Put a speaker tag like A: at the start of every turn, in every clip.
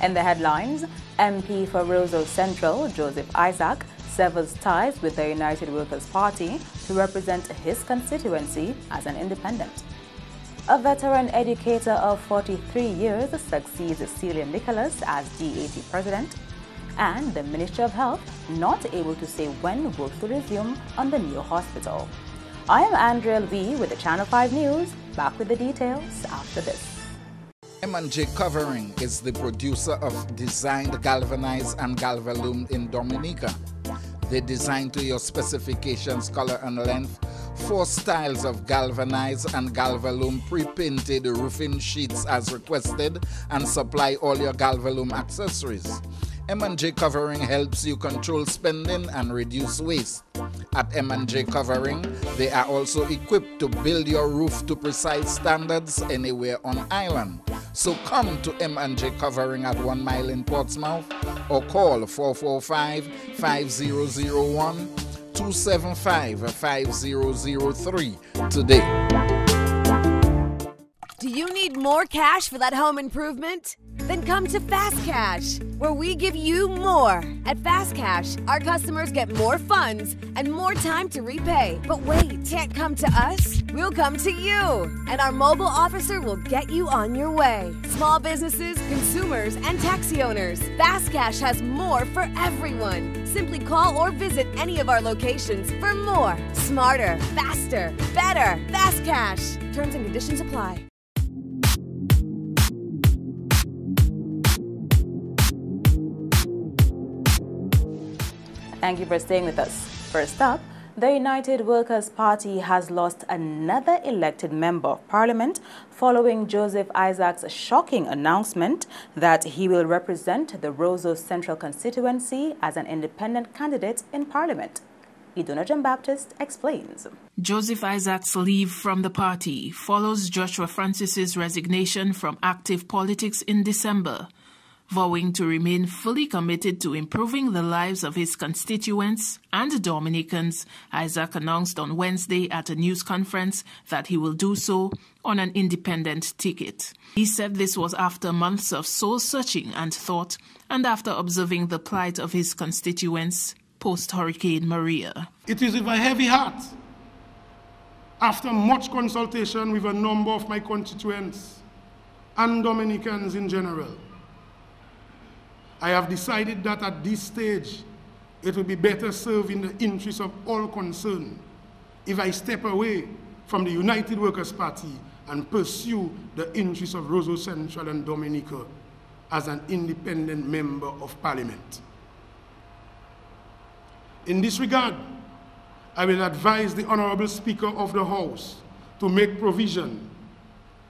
A: In the headlines, MP for Roseau Central, Joseph Isaac, severs ties with the United Workers' Party to represent his constituency as an independent. A veteran educator of 43 years succeeds Celia Nicholas as DAT president. And the Ministry of Health not able to say when work will resume on the new hospital. I am Andrea Lee with the Channel 5 News. Back with the details after this.
B: M&J Covering is the producer of designed galvanized and galvalume in Dominica. They design to your specifications, color and length, 4 styles of galvanized and galvalume pre-painted roofing sheets as requested, and supply all your galvalume accessories. M&J Covering helps you control spending and reduce waste. At M&J Covering, they are also equipped to build your roof to precise standards anywhere on island. So come to M&J Covering at 1 Mile in Portsmouth or call 445-5001-275-5003 today.
C: Do you need more cash for that home improvement? Then come to Fast Cash, where we give you more. At Fast Cash, our customers get more funds and more time to repay. But wait, can't come to us? We'll come to you, and our mobile officer will get you on your way. Small businesses, consumers, and taxi owners. Fast Cash has more for everyone. Simply call or visit any of our locations for more. Smarter, faster, better. Fast Cash. Terms and conditions apply.
A: Thank you for staying with us. First up, the United Workers' Party has lost another elected member of Parliament following Joseph Isaac's shocking announcement that he will represent the Roseau Central constituency as an independent candidate in Parliament. Iduna Jean-Baptiste explains.
D: Joseph Isaac's leave from the party follows Joshua Francis's resignation from active politics in December. Vowing to remain fully committed to improving the lives of his constituents and Dominicans, Isaac announced on Wednesday at a news conference that he will do so on an independent ticket. He said this was after months of soul-searching and thought, and after observing the plight of his constituents post-Hurricane Maria.
E: It is with a heavy heart, after much consultation with a number of my constituents and Dominicans in general, I have decided that at this stage, it will be better served in the interest of all concerned if I step away from the United Workers' Party and pursue the interests of Roseau Central and Dominica as an independent member of Parliament. In this regard, I will advise the Honorable Speaker of the House to make provision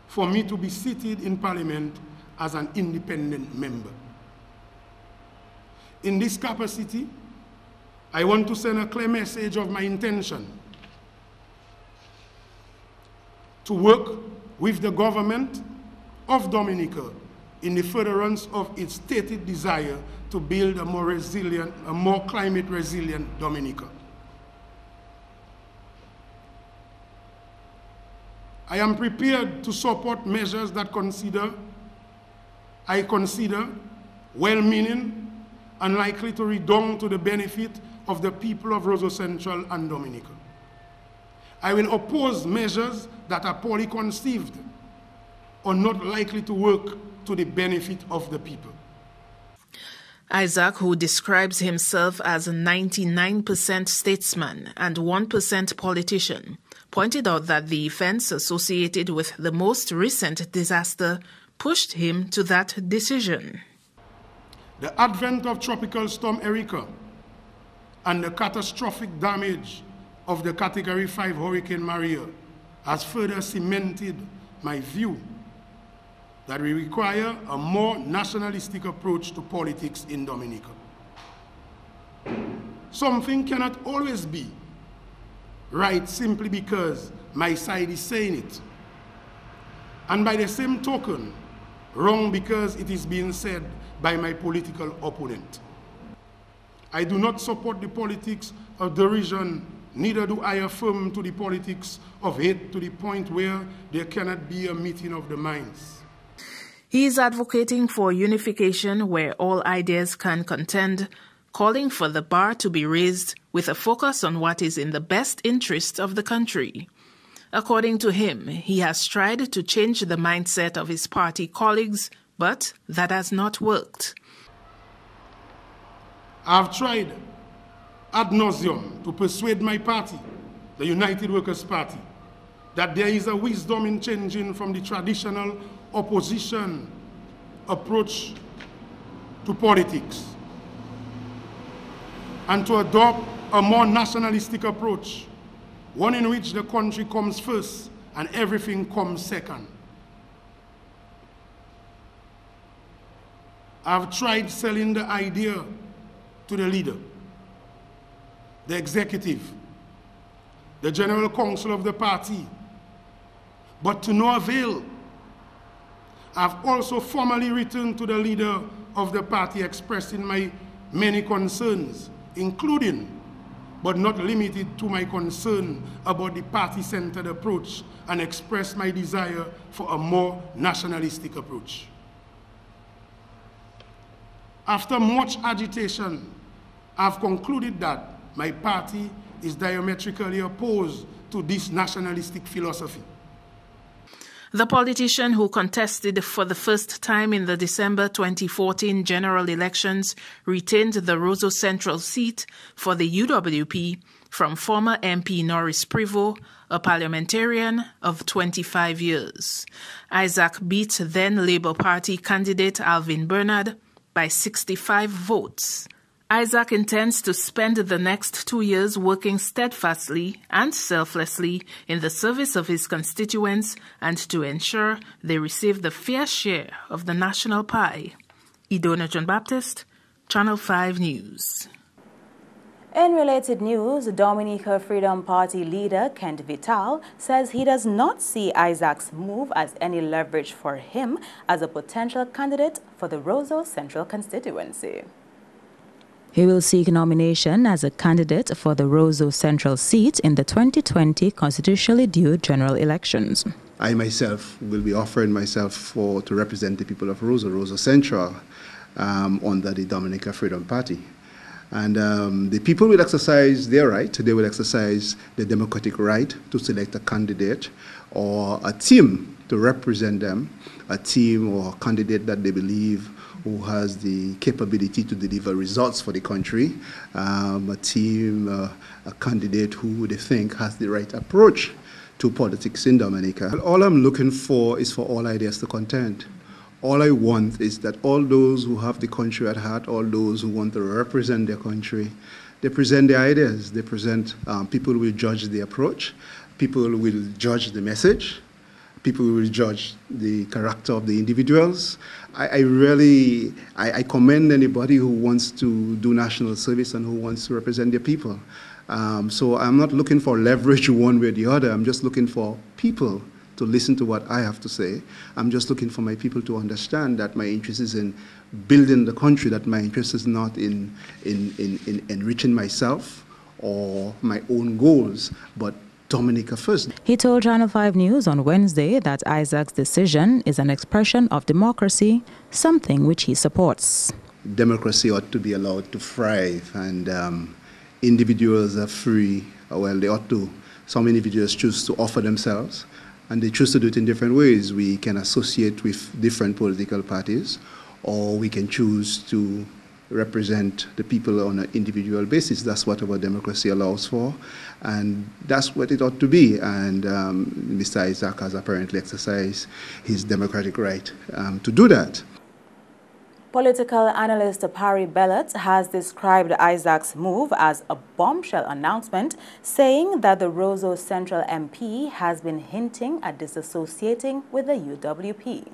E: for me to be seated in Parliament as an independent member. In this capacity, I want to send a clear message of my intention to work with the government of Dominica in the furtherance of its stated desire to build a more resilient, a more climate resilient Dominica. I am prepared to support measures that I consider well-meaning and likely to redound to the benefit of the people of Roseau Central and Dominica. I will oppose measures that are poorly conceived or not likely to work to the benefit of the people.
D: Isaac, who describes himself as a 99% statesman and 1% politician, pointed out that the events associated with the most recent disaster pushed him to that decision.
E: The advent of Tropical Storm Erika and the catastrophic damage of the Category 5 Hurricane Maria has further cemented my view that we require a more nationalistic approach to politics in Dominica. Something cannot always be right simply because my side is saying it, and by the same token, wrong because it is being said by my political opponent. I do not support the politics of derision, neither do I affirm to the politics of hate to the point where there cannot be a meeting of the minds.
D: He is advocating for unification where all ideas can contend, calling for the bar to be raised with a focus on what is in the best interest of the country. According to him, he has tried to change the mindset of his party colleagues, but that has not worked.
E: I've tried ad nauseum to persuade my party, the United Workers' Party, that there is a wisdom in changing from the traditional opposition approach to politics and to adopt a more nationalistic approach, one in which the country comes first and everything comes second. I've tried selling the idea to the leader, the executive, the general council of the party, but to no avail. I've also formally written to the leader of the party expressing my many concerns, including, but not limited to, my concern about the party-centered approach, and express my desire for a more nationalistic approach. After much agitation, I've concluded that my party is diametrically opposed to this nationalistic philosophy.
D: The politician who contested for the first time in the December 2014 general elections retained the Roseau Central seat for the UWP from former MP Norris Prevost, a parliamentarian of 25 years. Isaac beat then Labour Party candidate Alvin Bernard by 65 votes. Isaac intends to spend the next 2 years working steadfastly and selflessly in the service of his constituents and to ensure they receive the fair share of the national pie. Idona John Baptist, Channel 5 News.
A: In related news, Dominica Freedom Party leader Kent Vital says he does not see Isaac's move as any leverage for him as a potential candidate for the Roseau Central constituency. He will seek nomination as a candidate for the Roseau Central seat in the 2020 constitutionally due general elections.
F: I myself will be offering myself to represent the people of Roseau Central under the Dominica Freedom Party. And the people will exercise their right. They will exercise the democratic right to select a candidate or a team to represent them, a team or candidate that they believe who has the capability to deliver results for the country, a team, a candidate who they think has the right approach to politics in Dominica. All I'm looking for is for all ideas to contend. All I want is that all those who have the country at heart, all those who want to represent their country, they present their ideas. They present, people will judge the approach, people will judge the message, people will judge the character of the individuals. I commend anybody who wants to do national service and who wants to represent their people. So I'm not looking for leverage one way or the other. I'm just looking for people to listen to what I have to say. I'm just looking for my people to understand that my interest is in building the country, that my interest is not in enriching myself or my own goals, but Dominica first.
A: He told Channel 5 News on Wednesday that Isaac's decision is an expression of democracy, something which he supports.
F: Democracy ought to be allowed to thrive, and individuals are free. Well, they ought to. Some individuals choose to offer themselves, and they choose to do it in different ways. We can associate with different political parties, or we can choose to represent the people on an individual basis. That's what our democracy allows for, and that's what it ought to be. And Mr. Isaac has apparently exercised his democratic right to do that.
A: Political analyst Parry Bellot has described Isaac's move as a bombshell announcement, saying that the Roseau Central MP has been hinting at disassociating with the UWP.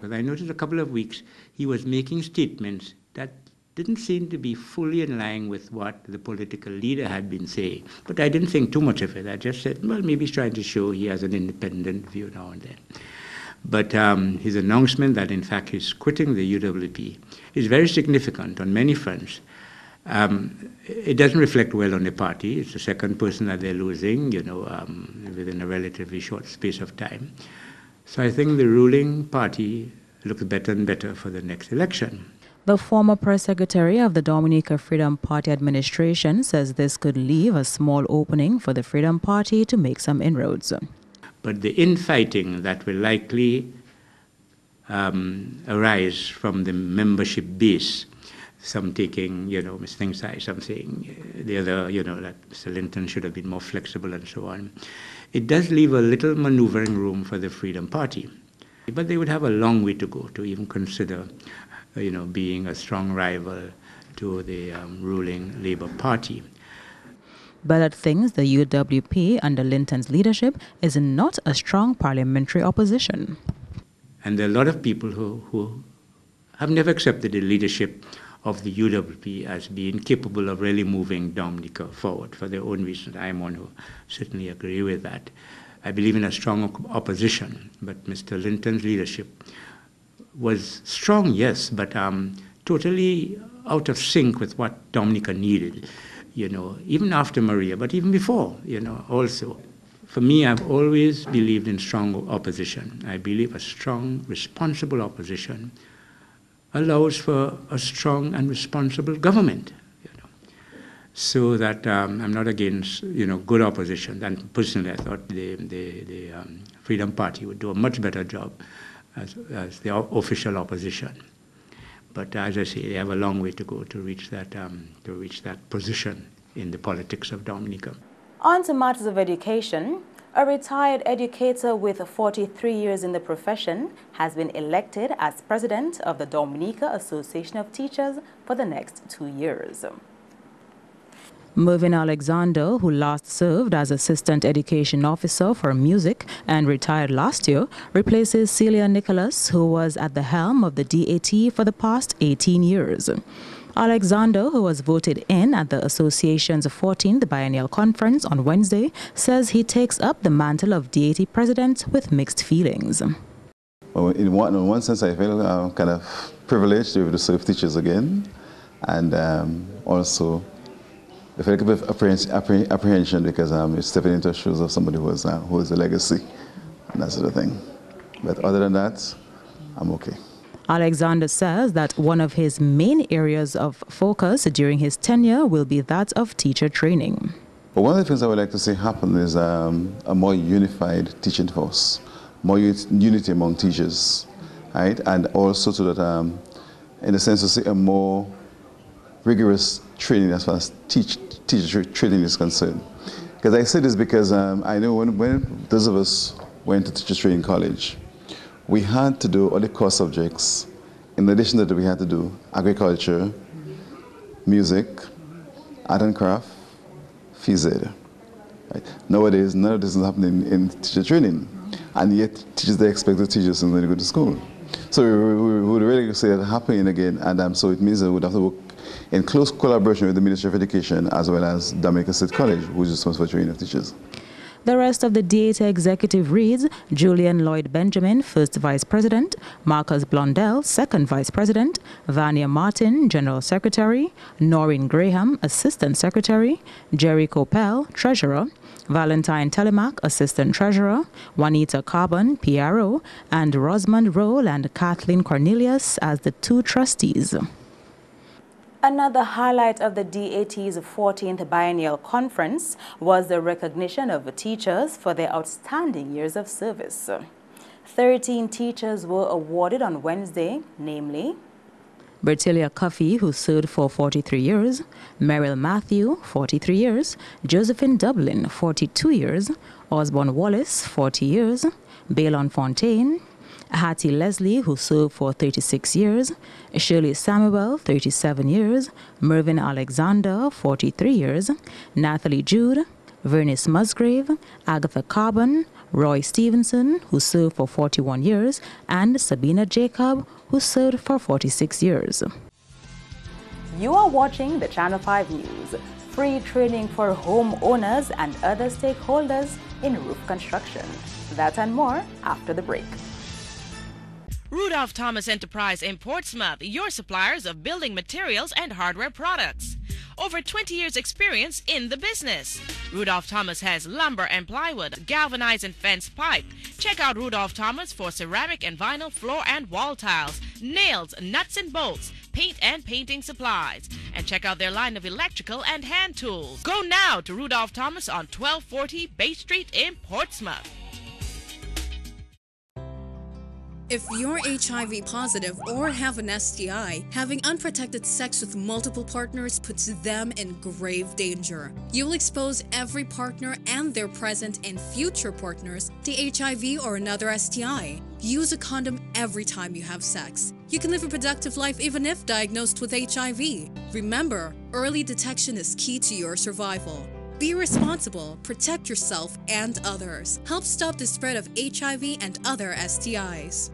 G: Because I noticed a couple of weeks he was making statements that didn't seem to be fully in line with what the political leader had been saying. But I didn't think too much of it. I just said, well, maybe he's trying to show he has an independent view now and then. But his announcement that, in fact, he's quitting the UWP is very significant on many fronts. It doesn't reflect well on the party. It's the second person that they're losing, within a relatively short space of time. So I think the ruling party looks better and better for the next election.
A: The former press secretary of the Dominica Freedom Party administration says this could leave a small opening for the Freedom Party to make some inroads.
G: But the infighting that will likely arise from the membership base, some taking, Ms. Thingside, some saying the other, that Mr. Linton should have been more flexible and so on. It does leave a little maneuvering room for the Freedom Party. But they would have a long way to go to even consider, being a strong rival to the ruling Labour Party.
A: Ballard thinks the UWP under Linton's leadership is not a strong parliamentary opposition.
G: And there are a lot of people who have never accepted the leadership of the UWP as being capable of really moving Dominica forward for their own reasons. I'm one who certainly agree with that. I believe in a strong opposition, but Mr. Linton's leadership was strong, yes, but totally out of sync with what Dominica needed, even after Maria, but even before, also. For me, I've always believed in strong opposition. I believe a strong, responsible opposition allows for a strong and responsible government, so that I'm not against, good opposition. And personally, I thought the Freedom Party would do a much better job as the official opposition. But as I say, they have a long way to go to reach that position in the politics of Dominica.
A: On to matters of education. A retired educator with 43 years in the profession has been elected as president of the Dominica Association of Teachers for the next 2 years. Marpin Alexander, who last served as Assistant Education Officer for Music and retired last year, replaces Celia Nicholas, who was at the helm of the DAT for the past 18 years. Alexander, who was voted in at the association's 14th biennial conference on Wednesday, says he takes up the mantle of DAT president with mixed feelings.
H: Well, in one sense, I feel kind of privileged to be able to serve teachers again, and also I feel like a bit of apprehension because you're stepping into the shoes of somebody who has a legacy and that sort of thing. But other than that, I'm okay.
A: Alexander says that one of his main areas of focus during his tenure will be that of teacher training.
H: But one of the things I would like to see happen is a more unified teaching force, more unity among teachers, right? And also so that, in a sense, to see a more rigorous training as far as teacher training is concerned. Because I say this because I know when those of us went to teacher training college, we had to do all the core subjects. In addition to that, we had to do agriculture, music, art and craft, phys ed. Right? Nowadays, none of this is happening in teacher training, and yet teachers, they expect to teach us when they go to school. So we would really say that happening again, and so it means that we would have to work in close collaboration with the Ministry of Education as well as Dominica State College, which is responsible for training of teachers.
A: The rest of the DAT executive reads: Julian Lloyd Benjamin, First Vice President; Marcus Blondell, Second Vice President; Vania Martin, General Secretary; Noreen Graham, Assistant Secretary; Jerry Copel, Treasurer; Valentine Telemac, Assistant Treasurer; Juanita Carbon, PRO; and Rosamond Roll and Kathleen Cornelius as the 2 trustees. Another highlight of the DAT's 14th biennial conference was the recognition of teachers for their outstanding years of service. 13 teachers were awarded on Wednesday, namely Bertilia Cuffey, who served for 43 years, Meryl Matthew, 43 years, Josephine Dublin, 42 years, Osborne Wallace, 40 years, Bailon Fontaine, Hattie Leslie, who served for 36 years, Shirley Samuel, 37 years, Mervyn Alexander, 43 years, Nathalie Jude, Vernice Musgrave, Agatha Carbon, Roy Stevenson, who served for 41 years, and Sabina Jacob, who served for 46 years. You are watching the Channel 5 News. Free training for homeowners and other stakeholders in roof construction. That and more after the break.
I: Rudolph Thomas Enterprise in Portsmouth, your suppliers of building materials and hardware products. over 20 years experience in the business. Rudolph Thomas has lumber and plywood, galvanized and fenced pipe. Check out Rudolph Thomas for ceramic and vinyl floor and wall tiles, nails, nuts and bolts, paint and painting supplies. And check out their line of electrical and hand tools. Go now to Rudolph Thomas on 1240 Bay Street in Portsmouth.
J: If you're HIV positive or have an STI, having unprotected sex with multiple partners puts them in grave danger. You'll expose every partner and their present and future partners to HIV or another STI. Use a condom every time you have sex. You can live a productive life even if diagnosed with HIV. Remember, early detection is key to your survival. Be responsible, protect yourself and others. Help stop the spread of HIV and other STIs.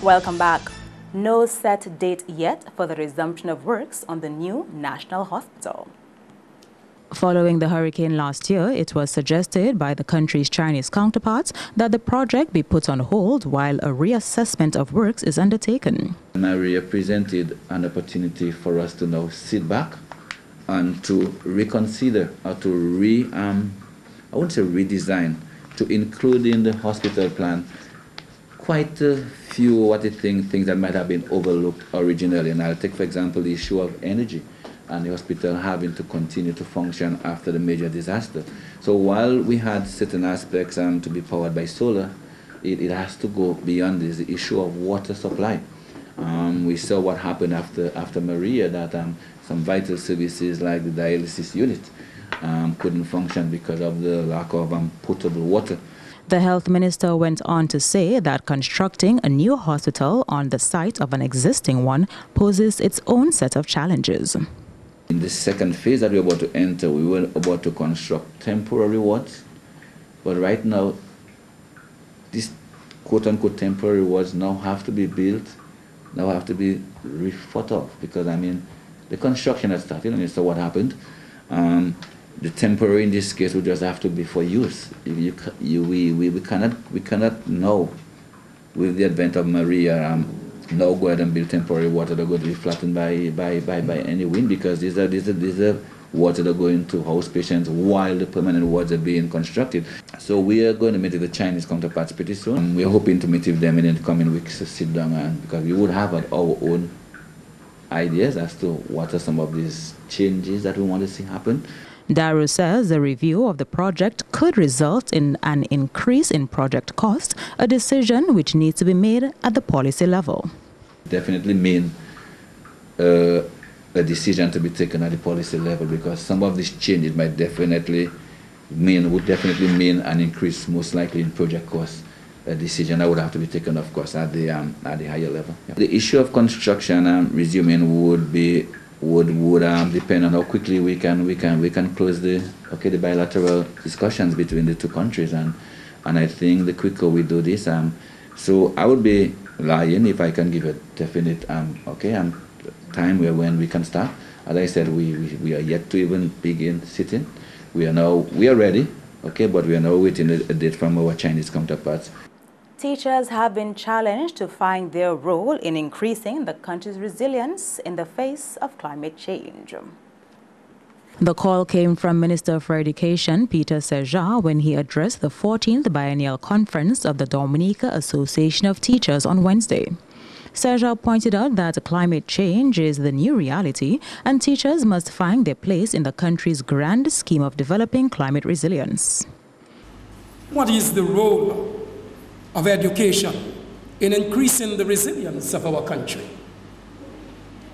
A: Welcome back. No set date yet for the resumption of works on the new National Hospital. Following the hurricane last year, it was suggested by the country's Chinese counterparts that the project be put on hold while a reassessment of works is undertaken.
K: Maria presented an opportunity for us to now sit back and to reconsider or to I won't say redesign, to include in the hospital plan quite a few things that might have been overlooked originally. And I'll take, for example, the issue of energy and the hospital having to continue to function after the major disaster. So while we had certain aspects to be powered by solar, it has to go beyond this, the issue of water supply. We saw what happened after Maria, that some vital services like the dialysis unit couldn't function because of the lack of potable water.
A: The health minister went on to say that constructing a new hospital on the site of an existing one poses its own set of challenges.
K: In the second phase that we're about to enter, we were about to construct temporary wards, but right now, these quote-unquote temporary wards now have to be built, now have to be refought off, because the construction has started, and so what happened? The temporary in this case would just have to be for use. We cannot now, with the advent of Maria, now go ahead and build temporary water that are going to be flattened by any wind, because these are water that are going to house patients while the permanent wards are being constructed. So we are going to meet with the Chinese counterparts pretty soon. We are hoping to meet with them in the coming weeks to sit down, because we would have our own ideas as to what are some of these changes that we want to see happen.
A: Daru says the review of the project could result in an increase in project cost, a decision which needs to be made at the policy level.
K: Definitely mean a decision to be taken at the policy level, because some of these changes would definitely mean an increase, most likely, in project costs. A decision that would have to be taken, of course, at the higher level. Yeah. The issue of construction resuming would depend on how quickly we can close the bilateral discussions between the two countries, and I think the quicker we do this, so I would be lying if I can give a definite time when we can start. As I said, we are yet to even begin sitting. We are ready, but we are now waiting a date from our Chinese counterparts.
A: Teachers have been challenged to find their role in increasing the country's resilience in the face of climate change. The call came from Minister for Education Peter Seja when he addressed the 14th Biennial Conference of the Dominica Association of Teachers on Wednesday. Seja pointed out that climate change is the new reality and teachers must find their place in the country's grand scheme of developing climate resilience.
L: What is the role of education in increasing the resilience of our country?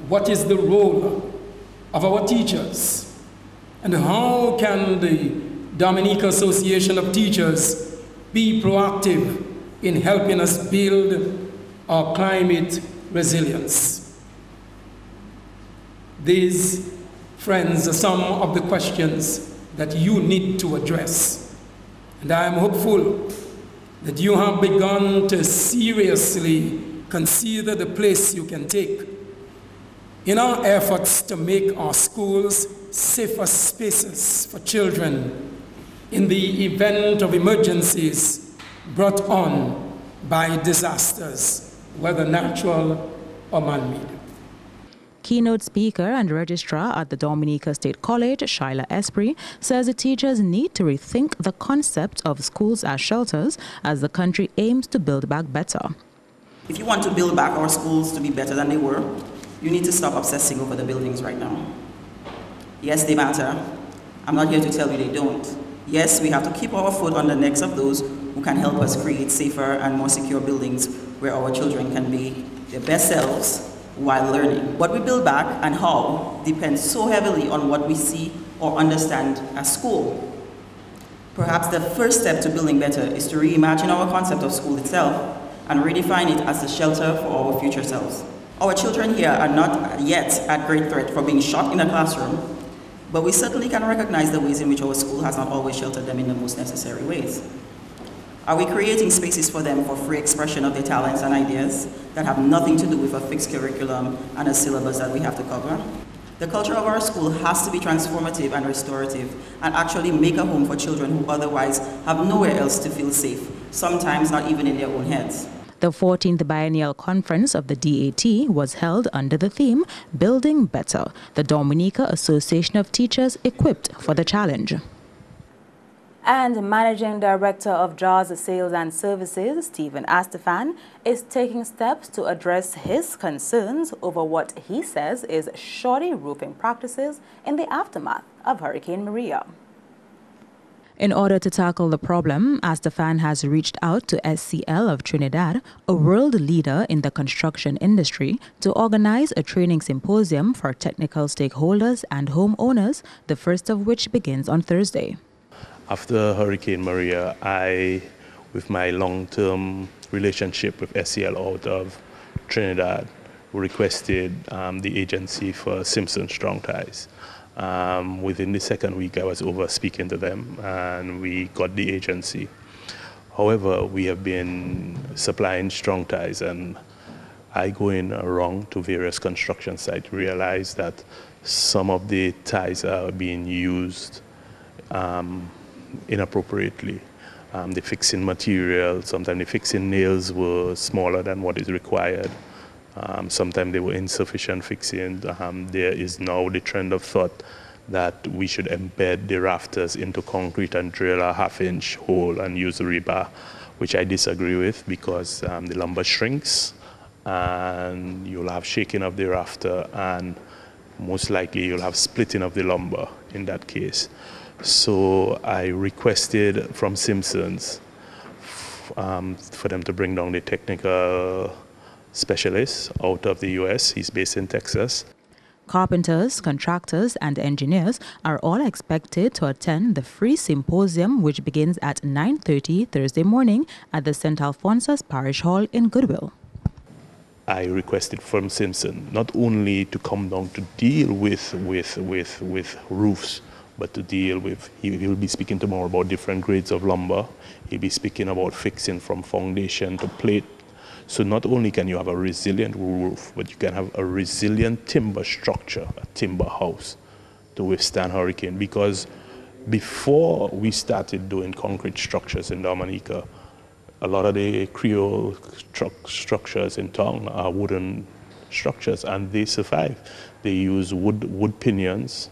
L: What is the role of our teachers? And how can the Dominica Association of Teachers be proactive in helping us build our climate resilience? These, friends, are some of the questions that you need to address. And I am hopeful that you have begun to seriously consider the place you can take in our efforts to make our schools safer spaces for children in the event of emergencies brought on by disasters, whether natural or man-made.
A: Keynote speaker and registrar at the Dominica State College, Shyla Esprit, says the teachers need to rethink the concept of schools as shelters as the country aims to build back better.
M: If you want to build back our schools to be better than they were, you need to stop obsessing over the buildings right now. Yes, they matter. I'm not here to tell you they don't. Yes, we have to keep our foot on the necks of those who can help us create safer and more secure buildings where our children can be their best selves while learning. What we build back and how depends so heavily on what we see or understand as school. Perhaps the first step to building better is to reimagine our concept of school itself and redefine it as the shelter for our future selves. Our children here are not yet at great threat for being shot in a classroom, but we certainly can recognize the ways in which our school has not always sheltered them in the most necessary ways. Are we creating spaces for them for free expression of their talents and ideas that have nothing to do with a fixed curriculum and a syllabus that we have to cover? The culture of our school has to be transformative and restorative and actually make a home for children who otherwise have nowhere else to feel safe, sometimes not even in their own heads.
A: The 14th Biennial Conference of the DAT was held under the theme, Building Better, the Dominica Association of Teachers equipped for the challenge. And Managing Director of JAWS Sales and Services, Stephen Astefan, is taking steps to address his concerns over what he says is shoddy roofing practices in the aftermath of Hurricane Maria. In order to tackle the problem, Astefan has reached out to SCL of Trinidad, a world leader in the construction industry, to organize a training symposium for technical stakeholders and homeowners, the first of which begins on Thursday.
N: After Hurricane Maria, I, with my long-term relationship with SCL out of Trinidad, requested the agency for Simpson Strong Ties. Within the second week, I was over speaking to them, and we got the agency. However, we have been supplying strong ties, and I going around to various construction sites, realized that some of the ties are being used inappropriately. The fixing material, sometimes the fixing nails were smaller than what is required. Sometimes they were insufficient fixing. There is now the trend of thought that we should embed the rafters into concrete and drill a half-inch hole and use rebar, which I disagree with because the lumber shrinks and you'll have shaking of the rafter and most likely you'll have splitting of the lumber in that case. So I requested from Simpsons for them to bring down the technical specialist out of the US. He's based in Texas.
A: Carpenters, contractors, and engineers are all expected to attend the free symposium, which begins at 9:30 Thursday morning at the St. Alphonsus Parish Hall in Goodwill.
N: I requested from Simpson not only to come down to deal with roofs, but to deal with, he will be speaking tomorrow about different grades of lumber. He'll be speaking about fixing from foundation to plate. So not only can you have a resilient roof, but you can have a resilient timber structure, a timber house to withstand hurricane. Because before we started doing concrete structures in Dominica, a lot of the Creole structures in town are wooden structures and they survive. They use wood pinions,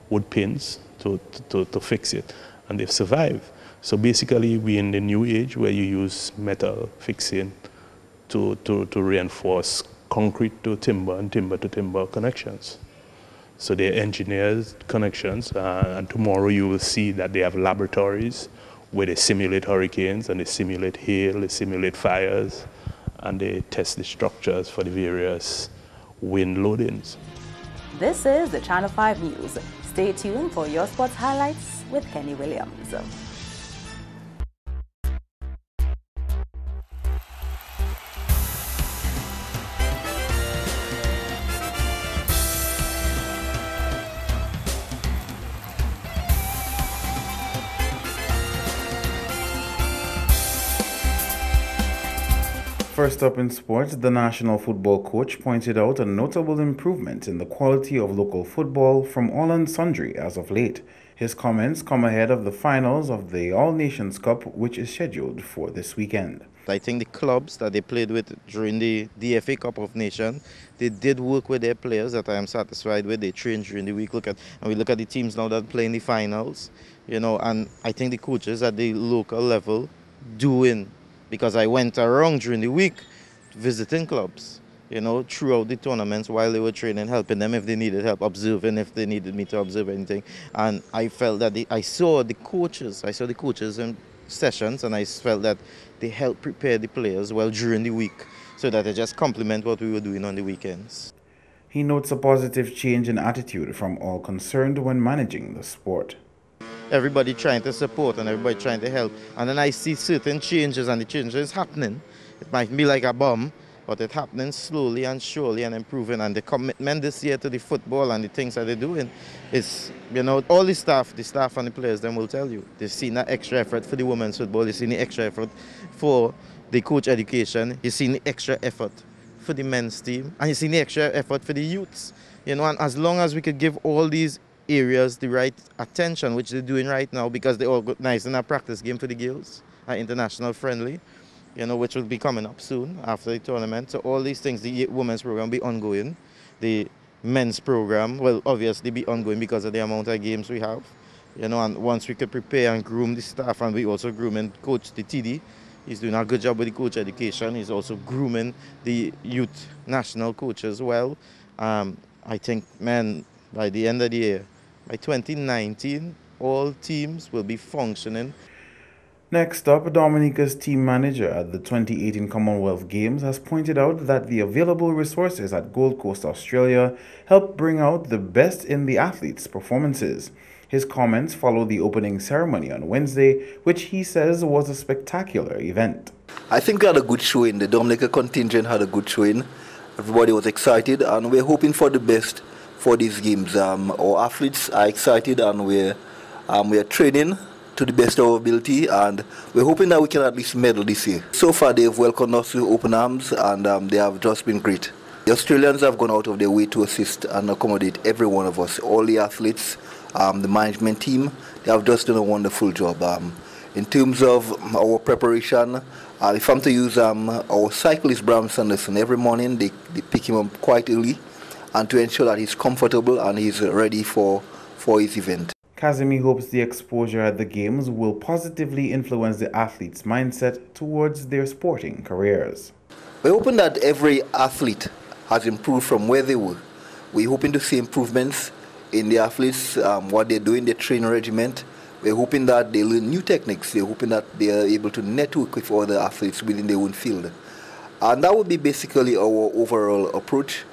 N: wood pins to fix it, and they've survived. So basically we're in the new age where you use metal fixing to reinforce concrete to timber and timber to timber connections. So they're engineers connections, and tomorrow you will see that they have laboratories where they simulate hurricanes and they simulate hail, they simulate fires, and they test the structures for the various wind loadings.
A: This is the Channel 5 News. Stay tuned for your sports highlights with Kenny Williams.
O: First up in sports, the national football coach pointed out a notable improvement in the quality of local football from all and sundry as of late. His comments come ahead of the finals of the All Nations Cup, which is scheduled for this weekend.
P: I think the clubs that they played with during the DFA Cup of Nations, they did work with their players that I am satisfied with. They trained during the week. We look at the teams now that play in the finals, and I think the coaches at the local level doing, because I went around during the week visiting clubs, throughout the tournaments while they were training, helping them if they needed help, observing if they needed me to observe anything. And I felt that I saw the coaches in sessions, and I felt that they helped prepare the players well during the week so that they just complement what we were doing on the weekends.
O: He notes a positive change in attitude from all concerned when managing the sport.
P: Everybody trying to support and everybody trying to help. And then I see certain changes, and the changes happening. It might be like a bomb, but it's happening slowly and surely and improving. And the commitment this year to the football and the things that they're doing is, all the staff and the players, them will tell you. They've seen that extra effort for the women's football. They've seen the extra effort for the coach education. You've seen the extra effort for the men's team. And you've seen the extra effort for the youths. And as long as we could give all these areas the right attention, which they're doing right now, because they're organizing a practice game for the girls, an international friendly, which will be coming up soon after the tournament. So all these things, the women's program will be ongoing. The men's program will obviously be ongoing because of the amount of games we have. And once we could prepare and groom the staff, and we also grooming coach the TD. He's doing a good job with the coach education. He's also grooming the youth national coach as well. I think, by the end of the year, by 2019, all teams will be functioning.
O: Next up, Dominica's team manager at the 2018 Commonwealth Games has pointed out that the available resources at Gold Coast, Australia, help bring out the best in the athletes' performances. His comments follow the opening ceremony on Wednesday, which he says was a spectacular event.
Q: I think we had a good showing. The Dominica contingent had a good showing. Everybody was excited, and we're hoping for the best for these games. Our athletes are excited, and we're training to the best of our ability, and we're hoping that we can at least medal this year. So far, they've welcomed us with open arms, and they have just been great. The Australians have gone out of their way to assist and accommodate every one of us, all the athletes, the management team. They have just done a wonderful job. In terms of our preparation, if I'm to use our cyclist Bram Sanderson, every morning they pick him up quite early, and to ensure that he's comfortable and he's ready for his event.
O: Kazimi hopes the exposure at the Games will positively influence the athletes' mindset towards their sporting careers.
Q: We're hoping that every athlete has improved from where they were. We're hoping to see improvements in the athletes, what they're doing, their training regiment. We're hoping that they learn new techniques. We're hoping that they are able to network with other athletes within their own field. And that would be basically our overall approach.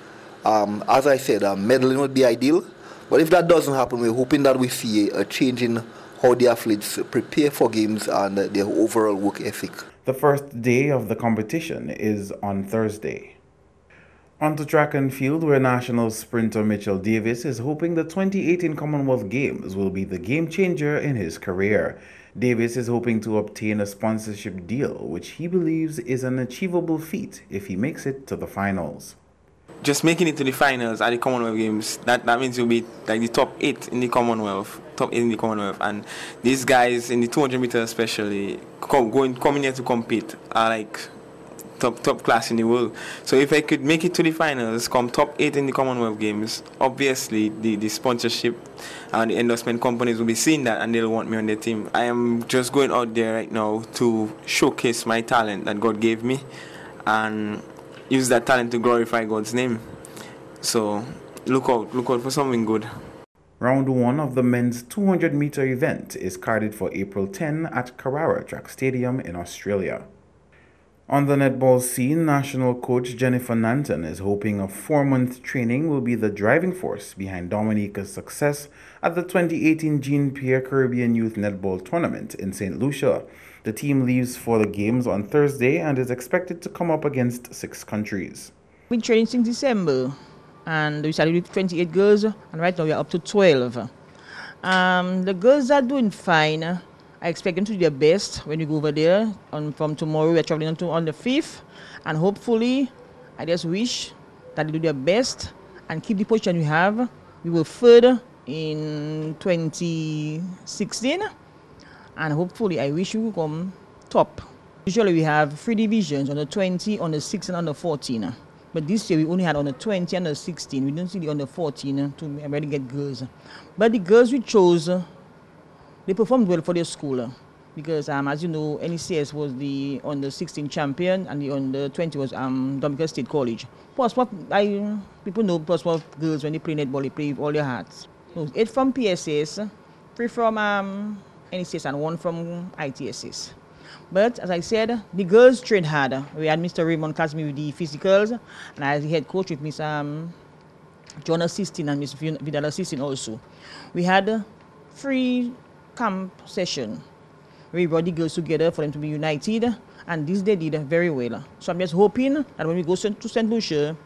Q: As I said, medaling would be ideal. But if that doesn't happen, we're hoping that we see a change in how the athletes prepare for games and their overall work ethic.
O: The first day of the competition is on Thursday. On to track and field, where national sprinter Mitchell Davis is hoping the 2018 Commonwealth Games will be the game changer in his career. Davis is hoping to obtain a sponsorship deal, which he believes is an achievable feat if he makes it to the finals.
R: Just making it to the finals at the Commonwealth Games, that means you'll be like the top 8 in the Commonwealth, and these guys in the 200 meters especially, coming here to compete are like top class in the world. So if I could make it to the finals, come top 8 in the Commonwealth Games, obviously the sponsorship and the endorsement companies will be seeing that, and they'll want me on their team. I am just going out there right now to showcase my talent that God gave me, and use that talent to glorify God's name. So look out for something good.
O: Round 1 of the men's 200-meter event is carded for April 10 at Carrara Track Stadium in Australia. On the netball scene, national coach Jennifer Nanton is hoping a 4-month training will be the driving force behind Dominica's success at the 2018 Jean-Pierre Caribbean Youth Netball Tournament in St. Lucia. The team leaves for the games on Thursday and is expected to come up against 6 countries.
S: We've been training since December, and we started with 28 girls, and right now we are up to 12. The girls are doing fine. I expect them to do their best when we go over there. From tomorrow, we're traveling on the 5th. And hopefully, I just wish that they do their best and keep the position we have. We were third in 2016. And hopefully, I wish we will come top. Usually, we have 3 divisions, under 20, under 16, and under 14. But this year, we only had under 20 and under 16. We didn't see the under 14 to really get girls. But the girls we chose, they performed well for their school because, as you know, NECS was the under 16 champion and the under 20 was Dominica State College. Portsmouth, people know Portsmouth girls when they play netball, they play with all their hearts. So 8 from PSS, 3 from NECS and 1 from ITSS. But as I said, the girls trained hard. We had Mr. Raymond Kazmi with the physicals, and as the head coach with Miss John assisting and Miss Vidal assisting also. We had 3 camp session where we brought the girls together for them to be united, and this they did very well. So I'm just hoping that when we go to St. Lucia,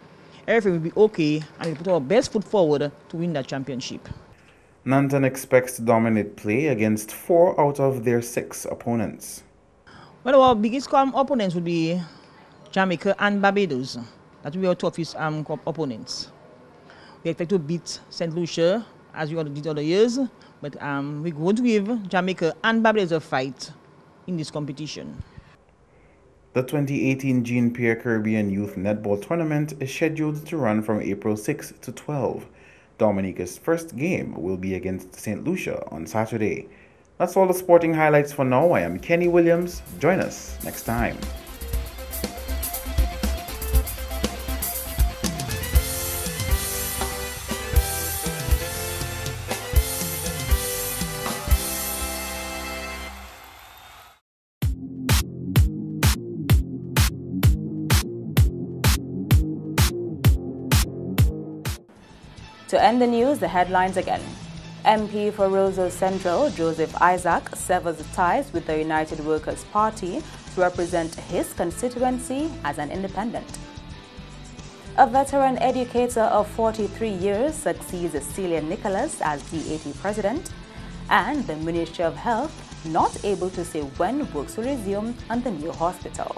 S: everything will be okay and we put our best foot forward to win that championship.
O: Nanton expects to dominate play against 4 out of their 6 opponents.
S: Well, our biggest opponents would be Jamaica and Barbados. That will be our toughest opponents. We expect to beat St. Lucia as we did other years, but we're going to give Jamaica and Barbados a fight in this competition.
O: The 2018 Jean Pierre Caribbean Youth Netball Tournament is scheduled to run from April 6 to 12. Dominica's first game will be against St. Lucia on Saturday. That's all the sporting highlights for now. I am Kenny Williams. Join us next time.
A: To end the news, the headlines again. MP for Roseau Central, Joseph Isaac, severs ties with the United Workers' Party to represent his constituency as an independent. A veteran educator of 43 years succeeds Celia Nicholas as DAT president, and the Ministry of Health not able to say when works will resume on the new hospital.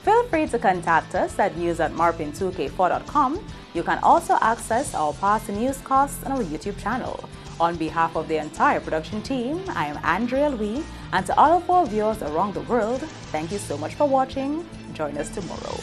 A: Feel free to contact us at news@marpin2k4.com. You can also access our past newscasts on our YouTube channel. On behalf of the entire production team, I am Andrea Louis, and to all of our viewers around the world, thank you so much for watching. Join us tomorrow.